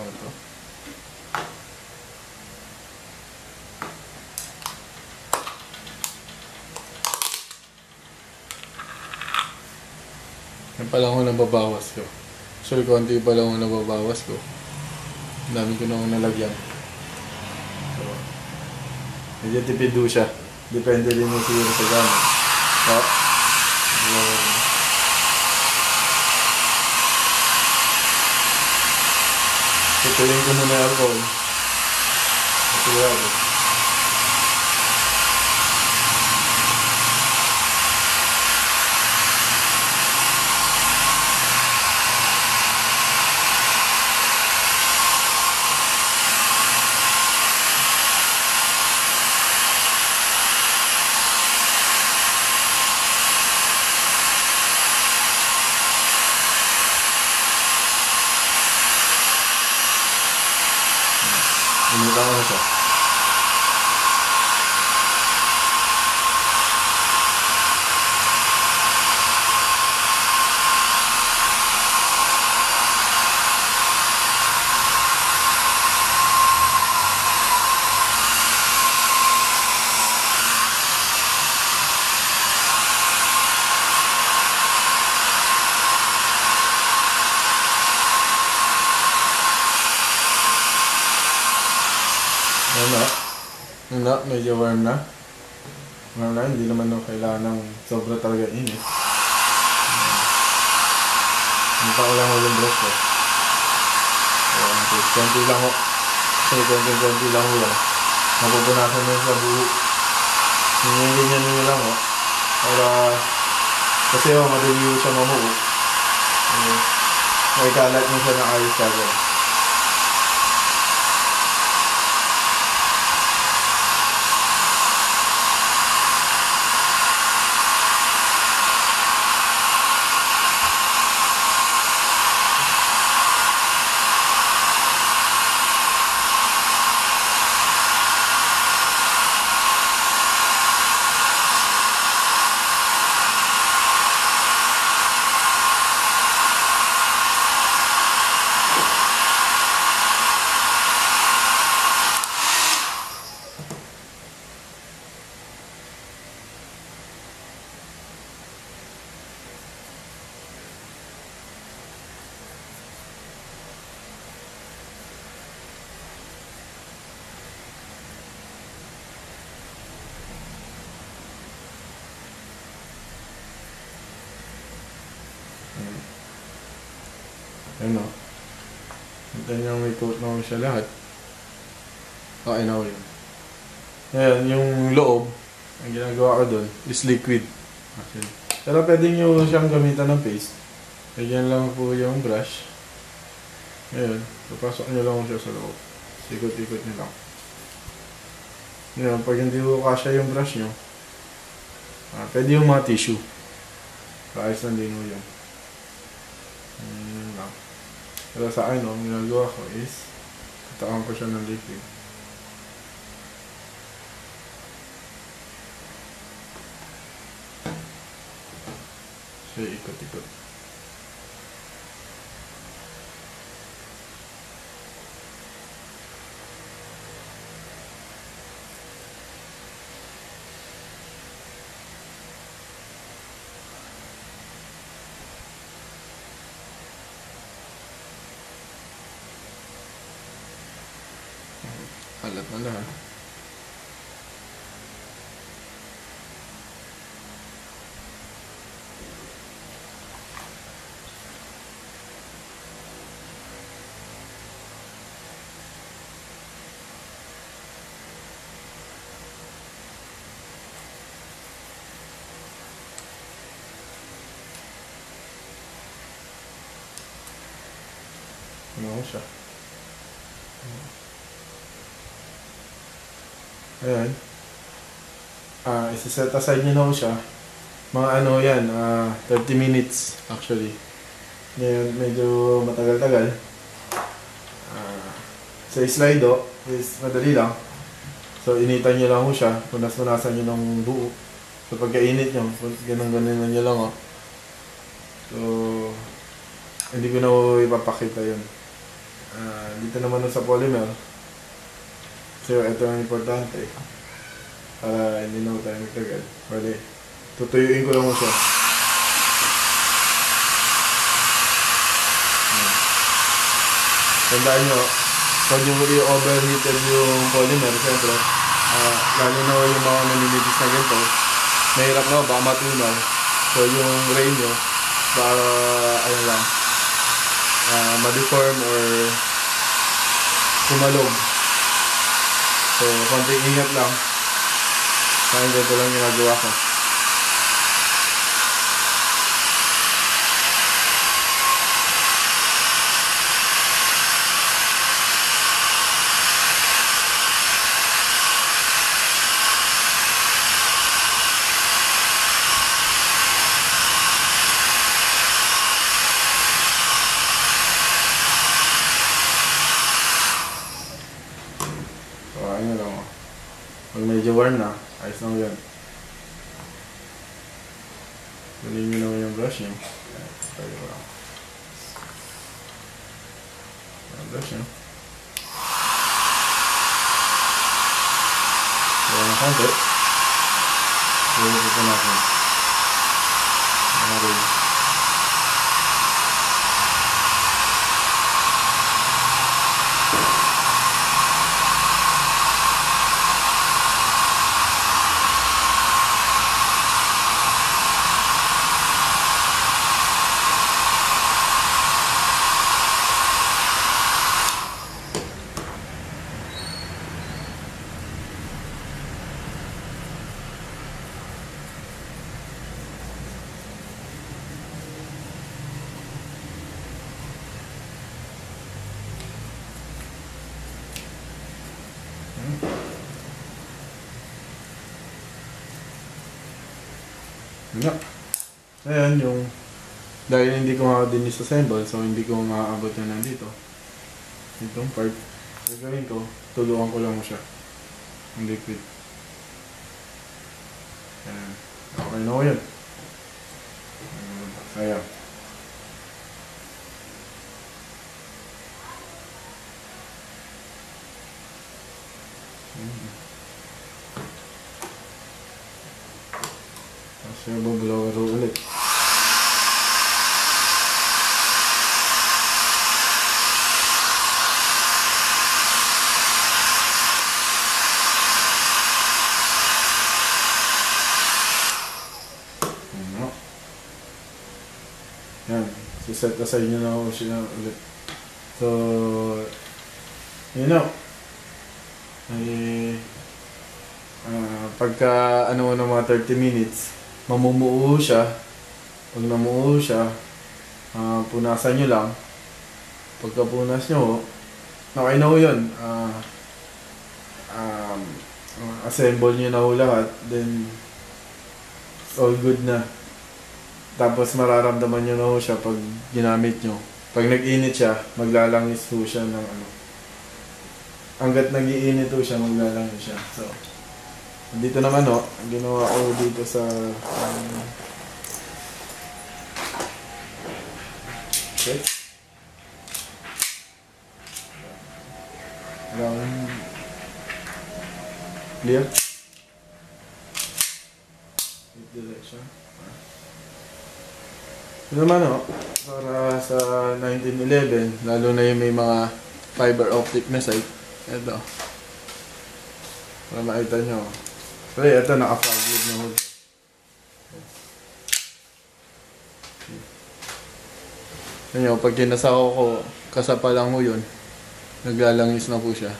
lang ito. Yan pa lang ako nababawas ko. Actually, konti pa lang ako nababawas ko. Ang dami ko na akong nalagyan. So, medyo tipid do siya. Depende din yung siguro sa gamit. So, tutuloyin ko muna yung alcohol. Sigurado. Inutan ko na siya. Medyo warm na. Warm na, hindi naman kailangan ng sobra talaga init. Hindi pa ko lang ulang brush ko. Konti lang ho. Kasi konti lang ho yan. Mapupunasan mo sa buho. Ganyan nyo lang ho. Para, kasi ho, madali ho siya mamuho. May kalat mo siya ng ayos agad. Ayun o. Hintayin niya may coat naman siya lahat. Okay na yun. Ngayon, yung loob, ang ginagawa ko doon is liquid. Actually. Pero pwede nyo siyang gamitan ng paste. Lagyan lang po yung brush. Ngayon, papasok nyo lang siya sa loob. Ikot-ikot nyo lang. Ngayon, pag hindi ko kasya yung brush nyo, pwede yung mga tissue. Kaayos lang din mo yun. Yun lang. Pero sa akin, ang ginagawa ko is tataan ko siya ng liquid. So, ikot-ikot. Alat na lahat. Ano siya? Ayan. Isa-set aside nyo na siya. Mga ano yan, 30 minutes actually. Ngayon, medyo matagal-tagal. Sa slido, is madali lang. So, initan nyo lang ho siya. Punas-punasan nyo ng buo. So, pagka-init nyo, ganun-ganun nyo lang oh. So, hindi ko na ipapakita yun. Dito naman sa polymer. So, ito ang importante. Para hindi na tayo magtagal. Bali, tutuyuin ko lang mo siya. Tandaan nyo, pag yung overheated yung polymer, siyempre, lalo na yung mga naninipis na ganito, mahirap na, baka matunaw. So yung ray nyo, baka, ano lang, ma-deform or kumalog. So, konting ingat lang. Kaya ganito lang ginagawa ko. Ano lang o. Pag medyo worn na, ayos na yan. Galing nyo naman yung brush nyo. Tayo lang. Yung brush nyo. Kaya na konti. Kaya ito natin. Ano rin. No. Ayan yung dahil hindi ko nga din disassemble, so hindi ko maaabot na nandito itong part. Gagawin ko, tuluan ko lang mo siya ng liquid. Ayan. Okay na ko yun. Ayan. Kasi bublower ulit. Yan. Siset aside nyo na ako siya ulit. So, yun o. Pagka ano ng mga 30 minutes, mamumuo siya. Pag namuo siya, punasan nyo lang. Pagka punas nyo, okay na ho yun. Assemble nyo na ho lahat. Then, it's all good na. Tapos mararamdaman nyo na ho siya pag ginamit nyo. Pag nag-init siya, maglalangis ho siya ng ano. Hanggat nag-iinit ho siya, maglalangis siya. So, dito naman ho, ang ginawa ko dito sa okay. Round clear. Direction. Ito naman ho, para sa 1911, lalo na yung may mga fiber optic na site. Ito. Para makita nyo. So, ito naka-fog na hood. Yan pag kinasa ko, kasapa lang ho yun. Naglalangis na po siya.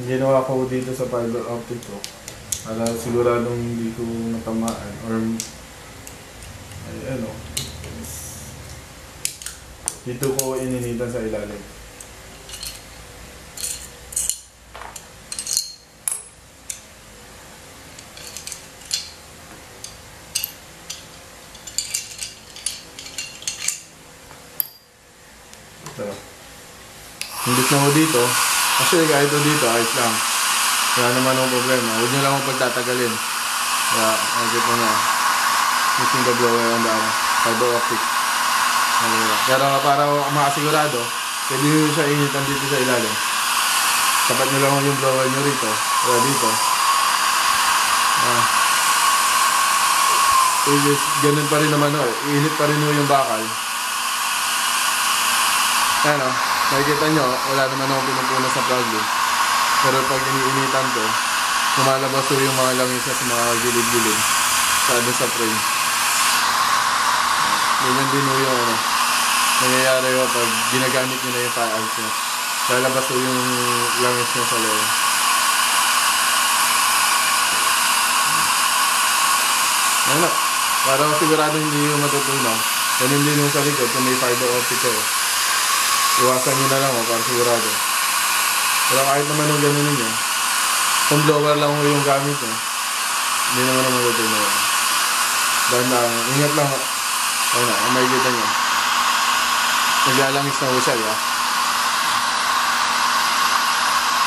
Ginawa ko dito sa fiber optic ko. Para siguradong hindi ko natamaan or ay ano. Dito ko ininitan sa ilalim. Ito. Imbis na mo dito, kasi kahit dito, ayos lang. Wala naman akong problema. Huwag nyo lang akong pagtatagalin. Kaya, nakikita niya. Using the blower on the fiber optic. Pero para makasigurado, pwede nyo siya initan dito sa ilalim. Tapat nyo lang yung blower nyo rito. Kaya dito. Ganun pa rin naman o. Iinit pa rin yung bakal. Ayan o. Nakikita nyo, wala naman akong pinupunas sa plug loop. Pero pag iniinitan ko, lumalabas o yung mga langis sa mga gilid-gilid. Sa frame. Ganyan din o yung ano. Nangyayari o pag ginagamit nyo na yung tie-outs nyo. Lalabas o yung langis nyo sa loob. Ano? Para sigurado hindi yung matutunaw. Ganun din yung sa likod kung may fiber optic kayo. Iwasan nyo na lang o para sigurado. Pero kahit naman yung gano'n ninyo, kung blower lang mo yung gamit nyo, hindi naman ang matutunaw. Dahil ingat lang. Ayun na, ang makikita nyo. Naglalangis na ho siya, ya.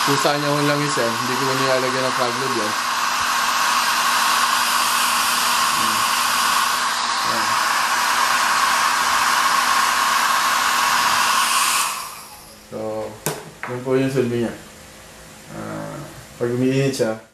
Kusa niya kung langis yan, hindi ko nilalagyan ng plug load yan. So, yun po yung silbi niya. Pag umiinit siya,